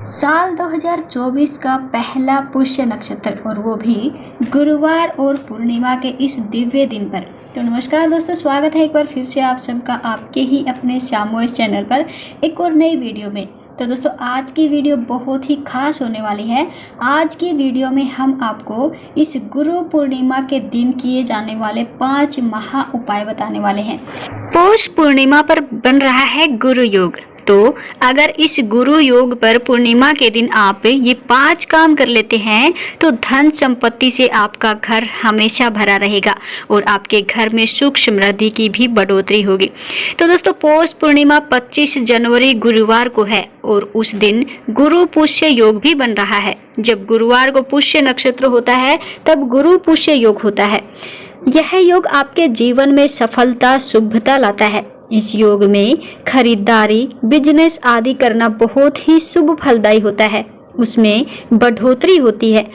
साल 2024 का पहला पुष्य नक्षत्र और वो भी गुरुवार और पूर्णिमा के इस दिव्य दिन पर। तो नमस्कार दोस्तों, स्वागत है एक बार फिर से आप सबका आपके ही अपने श्यामोइस चैनल पर एक और नई वीडियो में। तो दोस्तों आज की वीडियो बहुत ही खास होने वाली है। आज की वीडियो में हम आपको इस गुरु पूर्णिमा के दिन किए जाने वाले 5 महा उपाय बताने वाले हैं। पौष पूर्णिमा पर बन रहा है गुरु योग। तो अगर इस गुरु योग पर पूर्णिमा के दिन आप ये 5 काम कर लेते हैं तो धन संपत्ति से आपका घर हमेशा भरा रहेगा और आपके घर में सुख समृद्धि की भी बढ़ोतरी होगी। तो दोस्तों पौष पूर्णिमा 25 जनवरी गुरुवार को है और उस दिन गुरु पुष्य योग भी बन रहा है। जब गुरुवार को पुष्य नक्षत्र होता है तब गुरु पुष्य योग होता है। यह योग आपके जीवन में सफलता शुभता लाता है। इस योग में खरीदारी बिजनेस आदि करना बहुत ही शुभ फलदायी होता है, उसमें बढ़ोतरी होती है।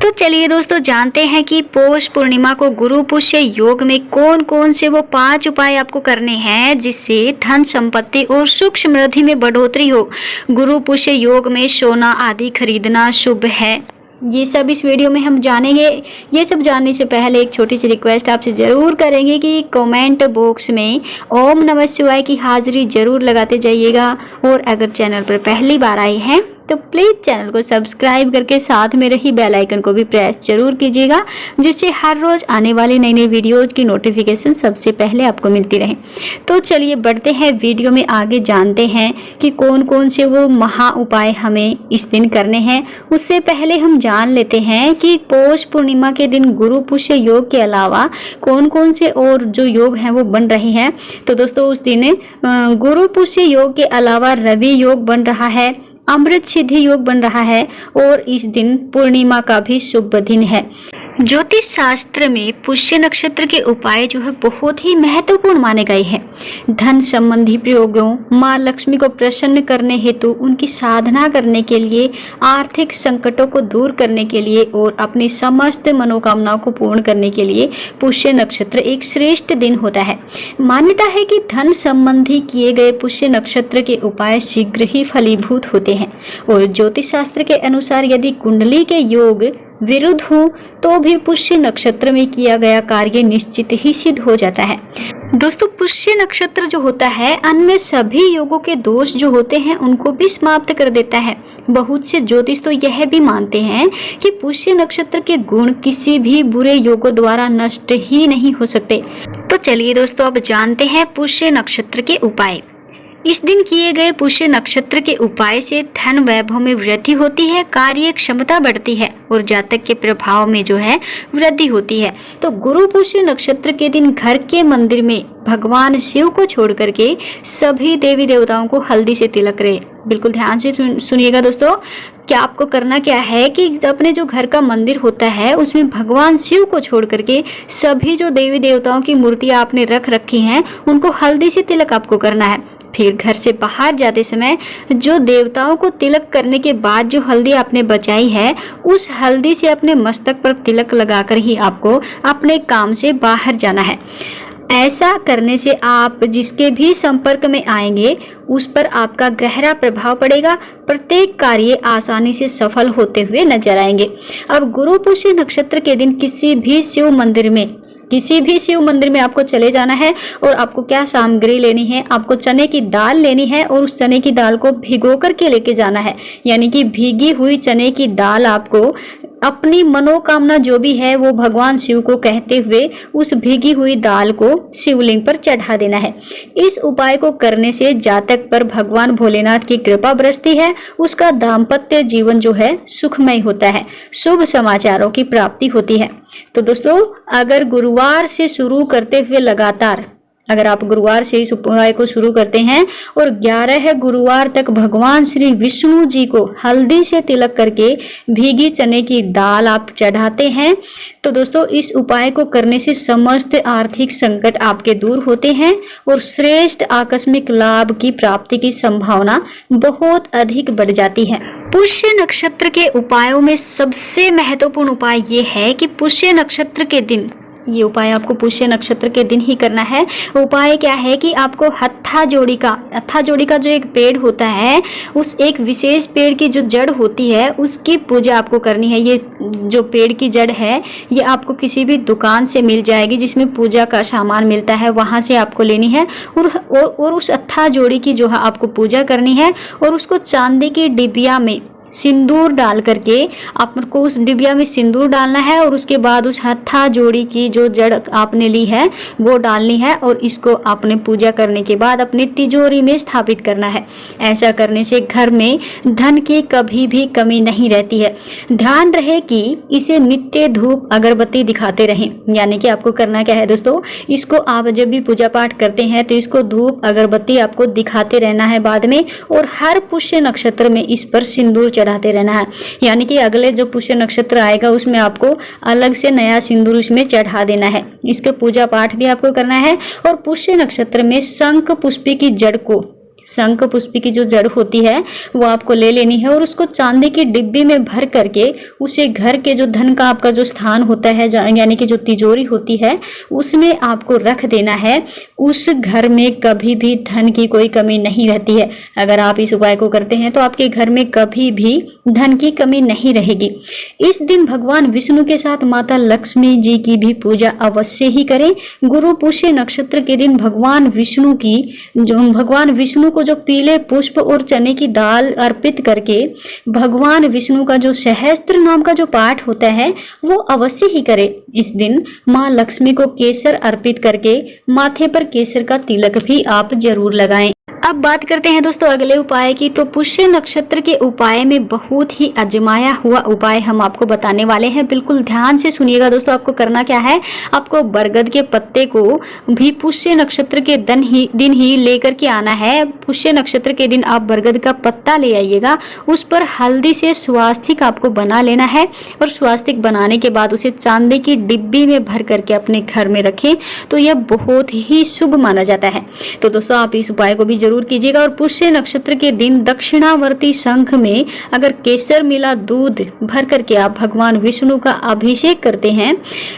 तो चलिए दोस्तों जानते हैं कि पौष पूर्णिमा को गुरु पुष्य योग में कौन कौन से वो 5 उपाय आपको करने हैं जिससे धन संपत्ति और सुख समृद्धि में बढ़ोतरी हो। गुरु पुष्य योग में सोना आदि खरीदना शुभ है, ये सब इस वीडियो में हम जानेंगे। ये सब जानने से पहले एक छोटी सी रिक्वेस्ट आपसे ज़रूर करेंगे कि कमेंट बॉक्स में ओम नमः शिवाय की हाजिरी ज़रूर लगाते जाइएगा। और अगर चैनल पर पहली बार आए हैं तो प्लीज़ चैनल को सब्सक्राइब करके साथ में रही बेल आइकन को भी प्रेस जरूर कीजिएगा, जिससे हर रोज़ आने वाली नई नई वीडियोज़ की नोटिफिकेशन सबसे पहले आपको मिलती रहे। तो चलिए बढ़ते हैं वीडियो में आगे, जानते हैं कि कौन कौन से वो महा उपाय हमें इस दिन करने हैं। उससे पहले हम जान लेते हैं कि पौष पूर्णिमा के दिन गुरु पुष्य योग के अलावा कौन कौन से और जो योग हैं वो बन रहे हैं। तो दोस्तों उस दिन गुरु पुष्य योग के अलावा रवि योग बन रहा है, अमृत सिद्धि योग बन रहा है और इस दिन पूर्णिमा का भी शुभ दिन है। ज्योतिष शास्त्र में पुष्य नक्षत्र के उपाय जो है बहुत ही महत्वपूर्ण माने गए हैं। धन संबंधी प्रयोगों, माँ लक्ष्मी को प्रसन्न करने हेतु, उनकी साधना करने के लिए, आर्थिक संकटों को दूर करने के लिए और अपनी समस्त मनोकामनाओं को पूर्ण करने के लिए पुष्य नक्षत्र एक श्रेष्ठ दिन होता है। मान्यता है कि धन संबंधी किए गए पुष्य नक्षत्र के उपाय शीघ्र ही फलीभूत होते हैं और ज्योतिष शास्त्र के अनुसार यदि कुंडली के योग विरुद्ध हो तो भी पुष्य नक्षत्र में किया गया कार्य निश्चित ही सिद्ध हो जाता है। दोस्तों पुष्य नक्षत्र जो होता है अन्य सभी योगों के दोष जो होते हैं उनको भी समाप्त कर देता है। बहुत से ज्योतिष तो यह भी मानते हैं कि पुष्य नक्षत्र के गुण किसी भी बुरे योगों द्वारा नष्ट ही नहीं हो सकते। तो चलिए दोस्तों अब जानते हैं पुष्य नक्षत्र के उपाय। इस दिन किए गए पुष्य नक्षत्र के उपाय से धन वैभव में वृद्धि होती है, कार्य क्षमता बढ़ती है और जातक के प्रभाव में जो है वृद्धि होती है। तो गुरु पुष्य नक्षत्र के दिन घर के मंदिर में भगवान शिव को छोड़ करके सभी देवी देवताओं को हल्दी से तिलक करे। बिल्कुल ध्यान से सुनिएगा दोस्तों, क्या आपको करना क्या है कि अपने जो घर का मंदिर होता है उसमें भगवान शिव को छोड़ करके सभी जो देवी देवताओं की मूर्तियां आपने रख रखी हैं उनको हल्दी से तिलक आपको करना है। फिर घर से बाहर जाते समय जो देवताओं को तिलक करने के बाद जो हल्दी आपने बचाई है उस हल्दी से अपने मस्तक पर तिलक लगाकर ही आपको अपने काम से बाहर जाना है। ऐसा करने से आप जिसके भी संपर्क में आएंगे उस पर आपका गहरा प्रभाव पड़ेगा, प्रत्येक कार्य आसानी से सफल होते हुए नजर आएंगे। अब गुरु पुष्य नक्षत्र के दिन किसी भी शिव मंदिर में आपको चले जाना है और आपको क्या सामग्री लेनी है, आपको चने की दाल लेनी है और उस चने की दाल को भिगो करके लेके जाना है। यानी कि भीगी हुई चने की दाल आपको अपनी मनोकामना जो भी है वो भगवान शिव को कहते हुए उस भीगी हुई दाल को शिवलिंग पर चढ़ा देना है। इस उपाय को करने से जातक पर भगवान भोलेनाथ की कृपा बरसती है, उसका दाम्पत्य जीवन जो है सुखमय होता है, शुभ समाचारों की प्राप्ति होती है। तो दोस्तों अगर गुरुवार से शुरू करते हुए लगातार अगर आप गुरुवार से इस उपाय को शुरू करते हैं और 11 गुरुवार तक भगवान श्री विष्णु जी को हल्दी से तिलक करके भीगी चने की दाल आप चढ़ाते हैं तो दोस्तों इस उपाय को करने से समस्त आर्थिक संकट आपके दूर होते हैं और श्रेष्ठ आकस्मिक लाभ की प्राप्ति की संभावना बहुत अधिक बढ़ जाती है। पुष्य नक्षत्र के उपायों में सबसे महत्वपूर्ण उपाय ये है कि पुष्य नक्षत्र के दिन, ये उपाय आपको पुष्य नक्षत्र के दिन ही करना है। उपाय क्या है कि आपको हत्था जोड़ी का जो एक पेड़ होता है, उस एक विशेष पेड़ की जो जड़ होती है उसकी पूजा आपको करनी है। ये जो पेड़ की जड़ है ये आपको किसी भी दुकान से मिल जाएगी जिसमें पूजा का सामान मिलता है, वहां से आपको लेनी है और उस हत्था जोड़ी की जो है आपको पूजा करनी है और उसको चांदी की डिबिया में सिंदूर डाल करके आपको उस डिबिया में सिंदूर डालना है और उसके बाद उस हत्था जोड़ी की जो जड़ आपने ली है वो डालनी है और इसको आपने पूजा करने के बाद अपनी तिजोरी में स्थापित करना है। ऐसा करने से घर में धन की कभी भी कमी नहीं रहती है। ध्यान रहे कि इसे नित्य धूप अगरबत्ती दिखाते रहें। यानी कि आपको करना क्या है दोस्तों, इसको आप जब भी पूजा पाठ करते हैं तो इसको धूप अगरबत्ती आपको दिखाते रहना है बाद में, और हर पुष्य नक्षत्र में इस पर सिंदूर चढ़ाते रहना है। यानी कि अगले जो पुष्य नक्षत्र आएगा उसमें आपको अलग से नया सिंदूर उसमें चढ़ा देना है। इसके पूजा पाठ भी आपको करना है। और पुष्य नक्षत्र में शंख पुष्पी की जड़ को, शंख पुष्पी की जो जड़ होती है वो आपको ले लेनी है और उसको चांदी की डिब्बी में भर करके उसे घर के जो धन का आपका जो स्थान होता है, यानी कि जो तिजोरी होती है, उसमें आपको रख देना है। उस घर में कभी भी धन की कोई कमी नहीं रहती है। अगर आप इस उपाय को करते हैं तो आपके घर में कभी भी धन की कमी नहीं रहेगी। इस दिन भगवान विष्णु के साथ माता लक्ष्मी जी की भी पूजा अवश्य ही करें। गुरु पुष्य नक्षत्र के दिन भगवान विष्णु को जो पीले पुष्प और चने की दाल अर्पित करके भगवान विष्णु का जो सहस्त्र नाम का जो पाठ होता है वो अवश्य ही करें। इस दिन मां लक्ष्मी को केसर अर्पित करके माथे पर केसर का तिलक भी आप जरूर लगाएं। अब बात करते हैं दोस्तों अगले उपाय की। तो पुष्य नक्षत्र के उपाय में बहुत ही आजमाया हुआ उपाय हम आपको बताने वाले हैं। बिल्कुल ध्यान से सुनिएगा दोस्तों। आपको करना क्या है, आपको बरगद के पत्ते को भी पुष्य नक्षत्र के दिन ही लेकर के आना है। पुष्य नक्षत्र के दिन आप बरगद का पत्ता ले आइएगा, उस पर हल्दी से स्वास्तिक आपको बना लेना है और स्वास्तिक बनाने के बाद उसे चांदी की डिब्बी में भर करके अपने घर में रखें, तो यह बहुत ही शुभ माना जाता है। तो दोस्तों आप इस उपाय को भी जरूर कीजिएगा। और पुष्य नक्षत्र के दिन दक्षिणावर्ती शंख में अगर केसर मिला दूध भर करके आप भगवान विष्णु का अभिषेक करते हैं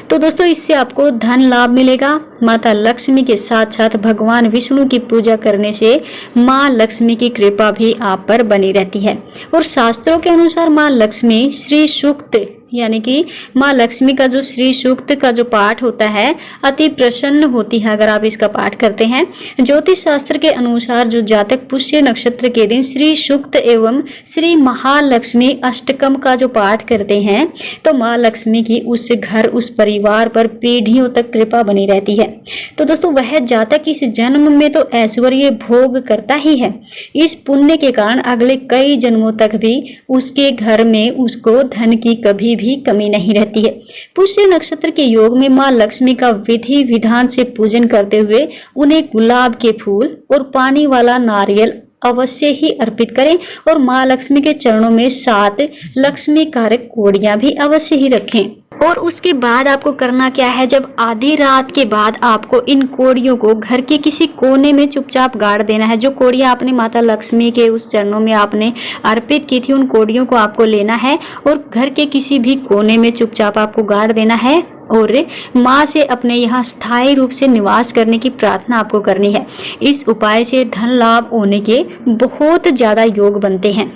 तो दोस्तों इससे आपको धन लाभ मिलेगा। माता लक्ष्मी के साथ साथ भगवान विष्णु की पूजा करने से माँ लक्ष्मी की कृपा भी आप पर बनी रहती है। और शास्त्रों के अनुसार माँ लक्ष्मी श्री सूक्त, यानी कि माँ लक्ष्मी का जो श्री सूक्त का जो पाठ होता है अति प्रसन्न होती है अगर आप इसका पाठ करते हैं। ज्योतिष शास्त्र के अनुसार जो जातक पुष्य नक्षत्र के दिन श्री सूक्त एवं श्री महालक्ष्मी अष्टकम का जो पाठ करते हैं तो माँ लक्ष्मी की उस घर उस परिवार पर पीढ़ियों तक कृपा बनी रहती है। तो दोस्तों वह जातक इस जन्म में तो ऐश्वर्य भोग करता ही है, इस पुण्य के कारण अगले कई जन्मों तक भी उसके घर में उसको धन की कभी भी कमी नहीं रहती है। पुष्य नक्षत्र के योग में मां लक्ष्मी का विधि विधान से पूजन करते हुए उन्हें गुलाब के फूल और पानी वाला नारियल अवश्य ही अर्पित करें और मां लक्ष्मी के चरणों में 7 लक्ष्मी कारक कोड़ियां भी अवश्य ही रखें। और उसके बाद आपको करना क्या है, जब आधी रात के बाद आपको इन कोड़ियों को घर के किसी कोने में चुपचाप गाड़ देना है। जो कोड़ियां आपने माता लक्ष्मी के उस चरणों में आपने अर्पित की थी उन कोड़ियों को आपको लेना है और घर के किसी भी कोने में चुपचाप आपको गाड़ देना है और माँ से अपने यहाँ स्थायी रूप से निवास करने की प्रार्थना आपको करनी है। इस उपाय से धन लाभ होने के बहुत ज्यादा योग बनते हैं।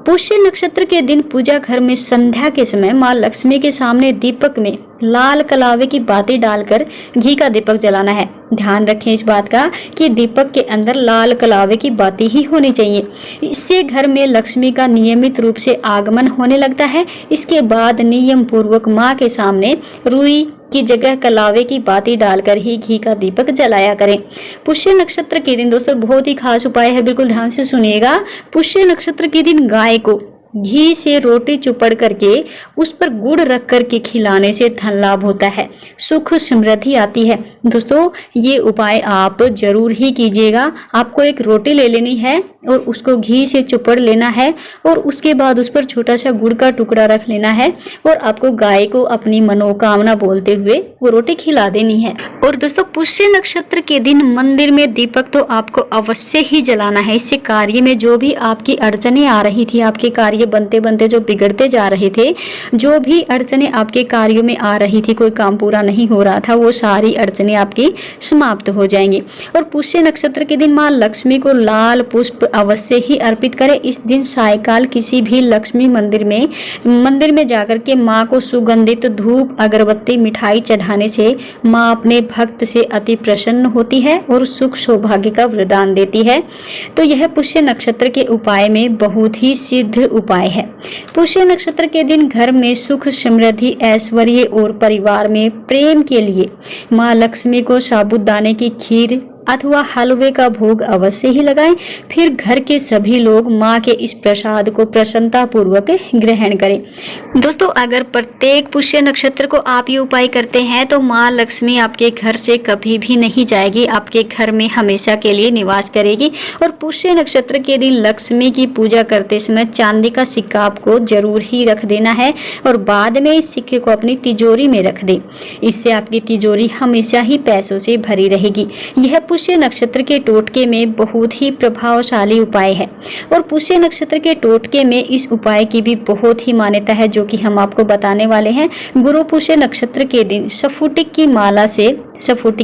पुष्य नक्षत्र के दिन पूजा घर में संध्या के समय माँ लक्ष्मी के सामने दीपक में लाल कलावे की बाती डालकर घी का दीपक जलाना है। ध्यान रखें इस बात का कि दीपक के अंदर लाल कलावे की बाती ही होनी चाहिए। इससे घर में लक्ष्मी का नियमित रूप से आगमन होने लगता है। इसके बाद नियम पूर्वक माँ के सामने रुई की जगह कलावे की बाती डालकर ही घी का दीपक जलाया करें। पुष्य नक्षत्र के दिन दोस्तों बहुत ही खास उपाय है, बिल्कुल ध्यान से सुनिएगा। पुष्य नक्षत्र के दिन गाय को घी से रोटी चुपड़ करके उस पर गुड़ रख करके खिलाने से धन लाभ होता है, सुख समृद्धि आती है। दोस्तों ये उपाय आप जरूर ही कीजिएगा। आपको एक रोटी ले लेनी है और उसको घी से चुपड़ लेना है और उसके बाद उस पर छोटा सा गुड़ का टुकड़ा रख लेना है और आपको गाय को अपनी मनोकामना बोलते हुए वो रोटी खिला देनी है। और दोस्तों पुष्य नक्षत्र के दिन मंदिर में दीपक तो आपको अवश्य ही जलाना है। इससे कार्य में जो भी आपकी अड़चने आ रही थी, आपके कार्य बनते बनते जो बिगड़ते जा रहे थे, जो भी अड़चने आपके कार्यों में आ रही थी, कोई काम पूरा नहीं हो रहा था, वो सारी अड़चने आपकी समाप्त हो जाएंगी। और पुष्य नक्षत्र के दिन माँ लक्ष्मी को लाल पुष्प अवश्य ही अर्पित करें। इस दिन सायकाल किसी भी लक्ष्मी मंदिर में जाकर के माँ को सुगंधित धूप अगरबत्ती मिठाई चढ़ाने से माँ अपने भक्त से अति प्रसन्न होती है और सुख सौभाग्य का वरदान देती है। तो यह पुष्य नक्षत्र के उपाय में बहुत ही सिद्ध उपाय है। पुष्य नक्षत्र के दिन घर में सुख समृद्धि ऐश्वर्य और परिवार में प्रेम के लिए माँ लक्ष्मी को साबूदाने की खीर अथवा हलवे का भोग अवश्य ही लगाएं। फिर घर के सभी लोग माँ के इस प्रसाद को प्रसन्नता पूर्वक ग्रहण करें। दोस्तों अगर प्रत्येक पुष्य नक्षत्र को आप ये उपाय करते हैं तो माँ लक्ष्मी आपके घर से कभी भी नहीं जाएगी, आपके घर में हमेशा के लिए निवास करेगी। और पुष्य नक्षत्र के दिन लक्ष्मी की पूजा करते समय चांदी का सिक्का आपको जरूर ही रख देना है और बाद में इस सिक्के को अपनी तिजोरी में रख दें। इससे आपकी तिजोरी हमेशा ही पैसों से भरी रहेगी। यह पुष्य नक्षत्र के टोटके में बहुत ही प्रभावशाली उपाय है। और पुष्य नक्षत्र के टोटके में इस उपाय की भी बहुत ही मान्यता है, जो कि हम आपको बताने वाले हैं। गुरु पुष्य नक्षत्र के दिन सफुटिक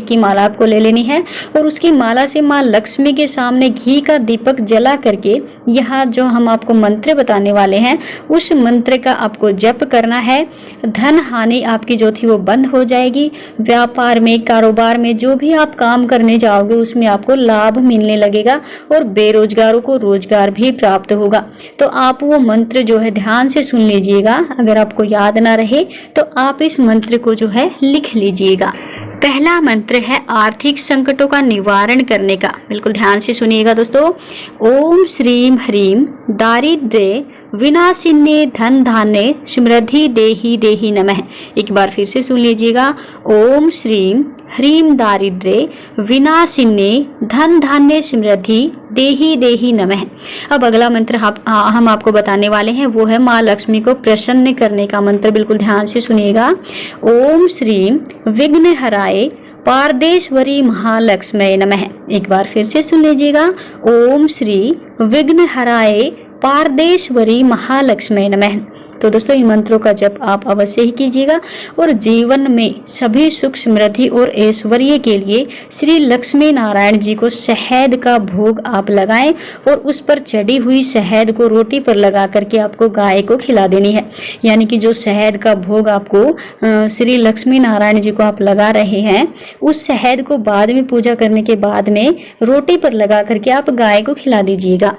की माला आपको ले लेनी है और उसकी माला से माँ लक्ष्मी के सामने घी का दीपक जला करके यहाँ जो हम आपको मंत्र बताने वाले हैं उस मंत्र का आपको जप करना है। धन हानि आपकी जो थी वो बंद हो जाएगी। व्यापार में, कारोबार में जो भी आप काम करने जाओगे उसमें आपको लाभ मिलने लगेगा और बेरोजगारों को रोजगार भी प्राप्त होगा। तो आप वो मंत्र जो है ध्यान से सुन लीजिएगा। अगर आपको याद ना रहे तो आप इस मंत्र को जो है लिख लीजिएगा। पहला मंत्र है आर्थिक संकटों का निवारण करने का। बिल्कुल ध्यान से सुनिएगा दोस्तों। ओम श्रीम ह्रीम दारिद्र्य विनाशिन्ये धन धान्य समृद्धि देहि देहि नमः। एक बार फिर से सुन लीजिएगा। ओम श्रीम ह्रीम दारिद्र्य विनाशिन्ये धन धान्य समृद्धि देहि देहि नमः। अब अगला मंत्र हम आपको बताने वाले हैं, वो है माँ लक्ष्मी को प्रसन्न करने का मंत्र। बिल्कुल ध्यान से सुनिएगा। ओम श्रीम विघ्न हराय पारदेश्वरी महालक्ष्मी नमः। एक बार फिर से सुन लीजिएगा। ओम श्री विघ्न हराय पारदेश्वरी महालक्ष्मी नमः। तो दोस्तों इन मंत्रों का जप आप अवश्य ही कीजिएगा और जीवन में सभी सुख समृद्धि और ऐश्वर्य के लिए श्री लक्ष्मी नारायण जी को शहद का भोग आप लगाएं और उस पर चढ़ी हुई शहद को रोटी पर लगा करके आपको गाय को खिला देनी है। यानी कि जो शहद का भोग आपको श्री लक्ष्मी नारायण जी को आप लगा रहे हैं, उस शहद को बाद में पूजा करने के बाद में रोटी पर लगा करके आप गाय को खिला दीजिएगा।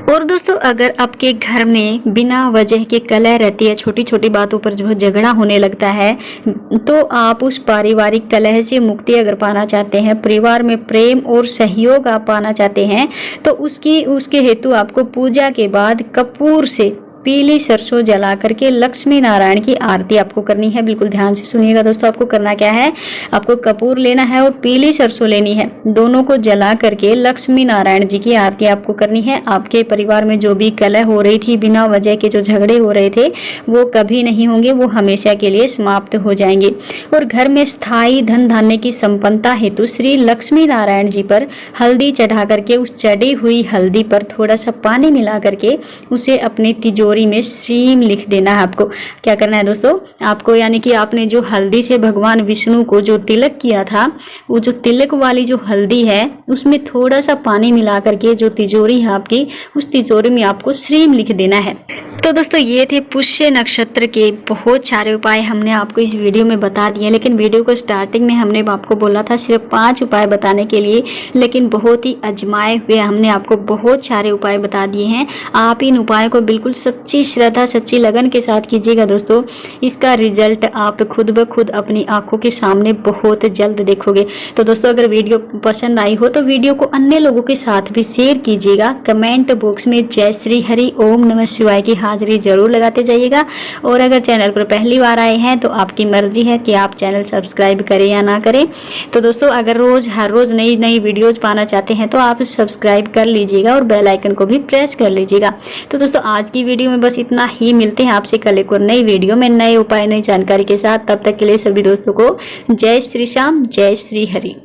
और दोस्तों अगर आपके घर में बिना वजह के कलह रहती है, छोटी छोटी बातों पर जो है झगड़ा होने लगता है, तो आप उस पारिवारिक कलह से मुक्ति अगर पाना चाहते हैं, परिवार में प्रेम और सहयोग आप पाना चाहते हैं, तो उसके हेतु आपको पूजा के बाद कपूर से पीली सरसों जला करके लक्ष्मी नारायण की आरती आपको करनी है। बिल्कुल ध्यान से सुनिएगा दोस्तों। आपको करना क्या है, आपको कपूर लेना है और पीली सरसों लेनी है। दोनों को जला करके लक्ष्मी नारायण जी की आरती आपको करनी है। आपके परिवार में जो भी कलह हो रही थी, बिना वजह के जो झगड़े हो रहे थे, वो कभी नहीं होंगे, वो हमेशा के लिए समाप्त हो जाएंगे। और घर में स्थायी धन धान्य की संपन्नता हेतु श्री लक्ष्मी नारायण जी पर हल्दी चढ़ा करके उस चढ़ी हुई हल्दी पर थोड़ा सा पानी मिला करके उसे अपनी तिजोरी में श्रीम लिख देना है। आपको क्या करना है दोस्तों, आपको यानी कि आपने जो हल्दी से भगवान विष्णु को जो तिलक किया था, वो जो तिलक वाली जो हल्दी है उसमें थोड़ा सा पानी मिला करके जो तिजोरी है आपकी, उस तिजोरी में आपको श्रीम लिख देना है। तो दोस्तों ये थे पुष्य नक्षत्र के बहुत सारे उपाय हमने आपको इस वीडियो में बता दिए। लेकिन वीडियो को स्टार्टिंग में हमने आपको बोला था सिर्फ 5 उपाय बताने के लिए, लेकिन बहुत ही आजमाए हुए हमने आपको बहुत सारे उपाय बता दिए हैं। आप इन उपायों को बिल्कुल सच्ची श्रद्धा, सच्ची लगन के साथ कीजिएगा दोस्तों, इसका रिजल्ट आप खुद ब खुद अपनी आंखों के सामने बहुत जल्द देखोगे। तो दोस्तों अगर वीडियो पसंद आई हो तो वीडियो को अन्य लोगों के साथ भी शेयर कीजिएगा। कमेंट बॉक्स में जय श्री हरि ओम नमः शिवाय की हाजिरी जरूर लगाते जाइएगा। और अगर चैनल पर पहली बार आए हैं तो आपकी मर्जी है कि आप चैनल सब्सक्राइब करें या ना करें। तो दोस्तों अगर हर रोज नई नई वीडियोज पाना चाहते हैं तो आप सब्सक्राइब कर लीजिएगा और बेल आइकन को भी प्रेस कर लीजिएगा। तो दोस्तों आज की वीडियो में बस इतना ही। मिलते हैं आपसे कल एक और नई वीडियो में नए उपाय, नई जानकारी के साथ। तब तक के लिए सभी दोस्तों को जय श्री श्याम, जय श्री हरि।